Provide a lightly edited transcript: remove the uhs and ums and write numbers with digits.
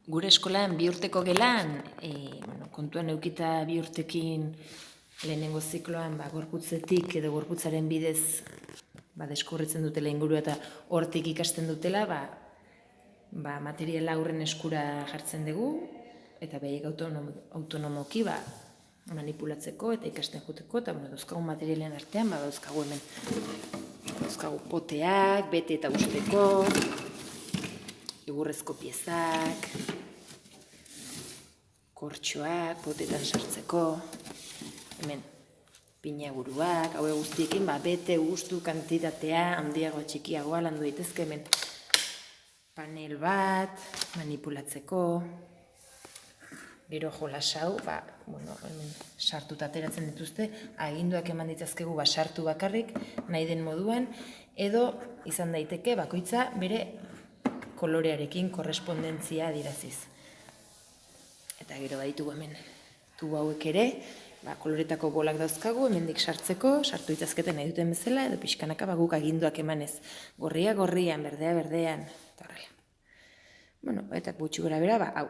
Gure eskolan 2 urteko gelan, kontuan eukita 2 urtekin lehenengo zikloan gorputzetik edo gorputzaren bidez deskurritzen dutela ingurua eta hortik ikasten dutela, materiala aurren eskura jartzen dugu eta behiek autonomoki manipulatzeko eta ikasten juteko, eta dauzkagu materialen artean, dauzkagu hemen dauzkagu poteak, bete eta usteko, egurrezko piezak, kortxoak, potetan sartzeko, hemen pinaguruak, haue guztiekin, bete, gustu, kantitatea, handiagoa, txikiagoa, landu daitezke, hemen panel bat, manipulatzeko, gero jolas hau, hemen sartuta ateratzen dituzte, aginduak eman ditzazkegu sartu bakarrik, nahi den moduan, edo izan daiteke bakoitza bere kolorearekin korrespondentzia adiraziz. Eta gero baditugu hemen tubo hauek ere, koloretako bolak dauzkagu, hemendik sartzeko, sartu ditzazketen nahi duten bezala, edo pixkanaka guk aginduak emanez. Gorria gorrian, berdea berdean, eta horrela. Eta gutxi gora bera, hau.